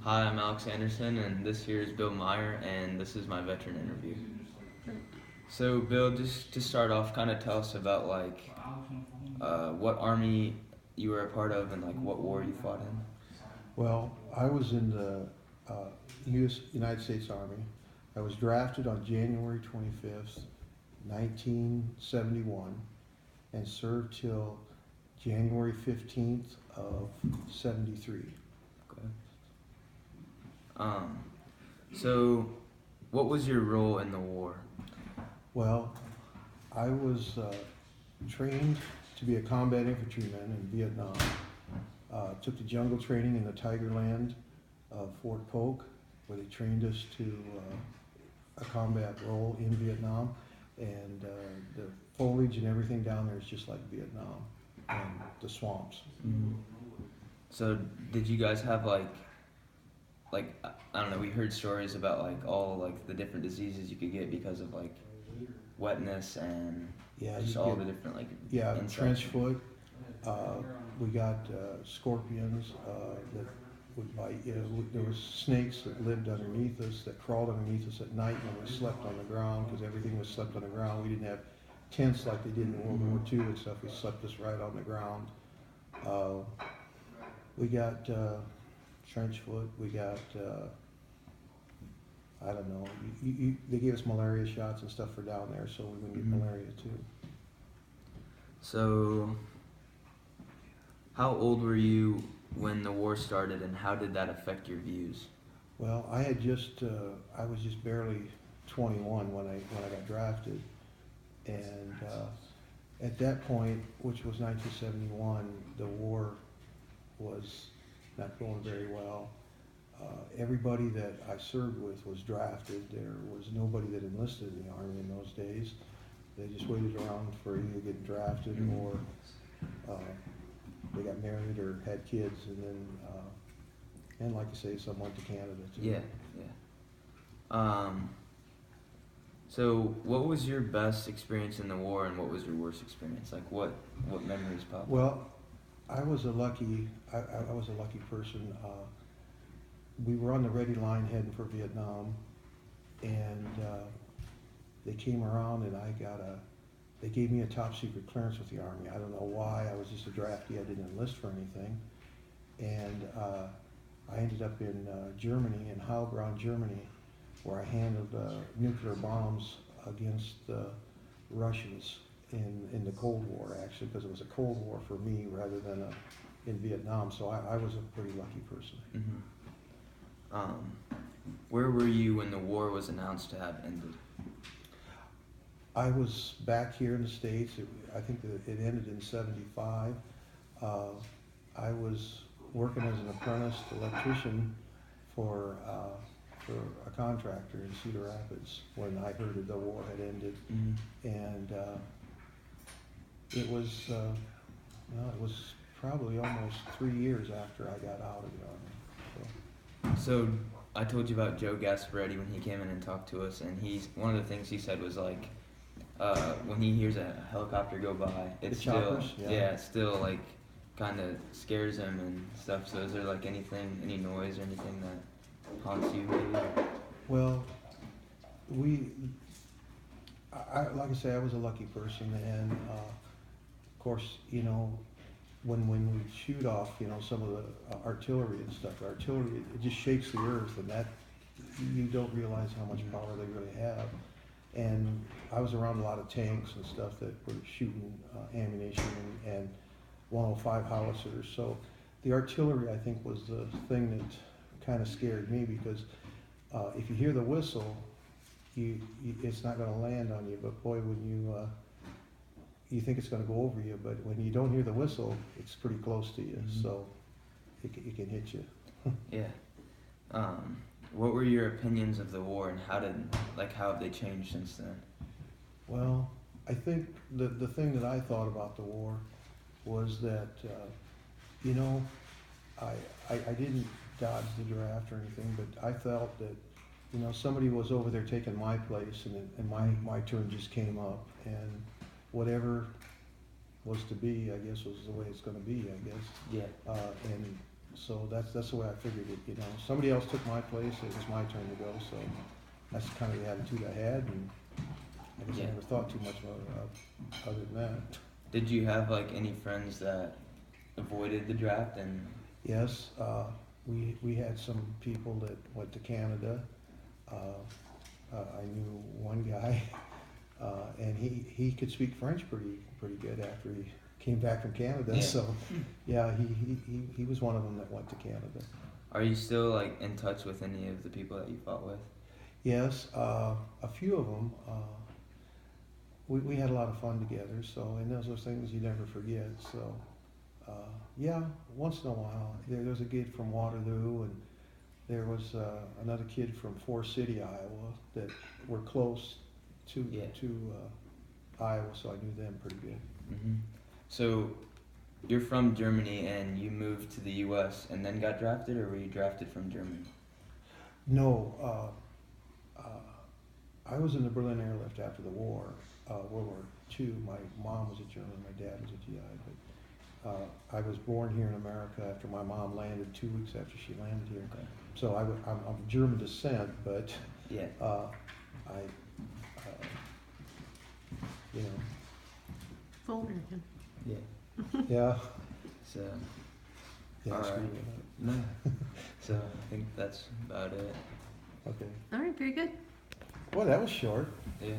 Hi, I'm Alex Andersen, and this here is Bill Meyer, and this is my veteran interview. So, Bill, just to start off, kind of tell us about what army you were a part of and like what war you fought in. Well, I was in the United States Army. I was drafted on January 25th, 1971, and served till January 15th of 73. Okay. Um, so, what was your role in the war? Well, I was trained to be a combat infantryman in Vietnam. Took the jungle training in the Tigerland of Fort Polk, where they trained us to a combat role in Vietnam. And the foliage and everything down there is just like Vietnam, and the swamps. Mm-hmm. So, did you guys have I don't know, we heard stories about all the different diseases you could get because of wetness and Yeah, just you all get, the different yeah, insects. trench foot. We got scorpions that would bite. There was snakes that lived underneath us, that crawled underneath us at night when we slept on the ground, because everything was slept on the ground. We didn't have tents like they did in World War II and stuff. We slept just right on the ground. We got trench foot. We got I don't know. They gave us malaria shots and stuff for down there, so we wouldn't get malaria too. So, how old were you when the war started, and how did that affect your views? Well, I was just barely 21 when I got drafted, and at that point, which was 1971, the war was not going very well. Everybody that I served with was drafted. There was nobody that enlisted in the Army in those days. They just waited around for you to get drafted, or they got married or had kids, and like you say, some went to Canada too. Yeah, yeah. So, what was your best experience in the war, and what was your worst experience? What memories pop? Well, I was a lucky person. We were on the ready line heading for Vietnam, and they came around, and they gave me a top secret clearance with the Army. I don't know why. I was just a draftee. I didn't enlist for anything, and I ended up in Germany, in Heilbronn, Germany, where I handled nuclear bombs against the Russians in the Cold War, actually, because it was a Cold War for me rather than in Vietnam. So I was a pretty lucky person. Mm-hmm. Where were you when the war was announced to have ended? I was back here in the States. I think that it ended in '75. I was working as an apprentice electrician for a contractor in Cedar Rapids when I heard that the war had ended. Mm-hmm. And it was probably almost 3 years after I got out of the Army. So, I told you about Joe Gasparetti when he came in and talked to us, and one of the things he said was when he hears a helicopter go by, it still kind of scares him and stuff. So, is there any noise or anything that haunts you maybe? Well, like I say, I was a lucky person, and of course, when we shoot off, some of the artillery and stuff, it just shakes the earth, and that you don't realize how much power they really have. And I was around a lot of tanks and stuff that were shooting ammunition and 105 howitzers. So the artillery, I think, was the thing that kind of scared me, because if you hear the whistle, it's not going to land on you. But boy, when you think it's going to go over you, but when you don't hear the whistle, it's pretty close to you. Mm-hmm. So it can hit you. Yeah. What were your opinions of the war, and how have they changed since then? Well, I think the thing that I thought about the war was that I didn't dodge the draft or anything, but I felt that somebody was over there taking my place, and my turn just came up, and whatever was to be, I guess, was the way it's going to be, I guess. Yeah. And So that's the way I figured it, you know. Somebody else took my place, it was my turn to go, so that's kind of the attitude I had, and I guess I Yeah. never thought too much about it other than that. Did you have like any friends that avoided the draft and? Yes, we had some people that went to Canada. I knew one guy, and he could speak French pretty good after he came back from Canada. Yeah. So, yeah, he was one of them that went to Canada. Are you still like in touch with any of the people that you fought with? Yes, a few of them. We had a lot of fun together. So, and those things you never forget. So, yeah, once in a while. There was a kid from Waterloo, and there was another kid from Forest City, Iowa, that were close to Yeah. Iowa, so I knew them pretty good. Hmm. So, you're from Germany and you moved to the U.S. and then got drafted, or were you drafted from Germany? No, I was in the Berlin Airlift after the war, World War II. My mom was a German, my dad was a GI, but I was born here in America after my mom landed, 2 weeks after she landed here. Okay. So I'm of German descent, but Yeah. I, you know, Full American. Yeah. yeah, So, yeah, All screw right. it. no. So I think that's about it. Okay. All right, very good. Well, that was short. Yeah.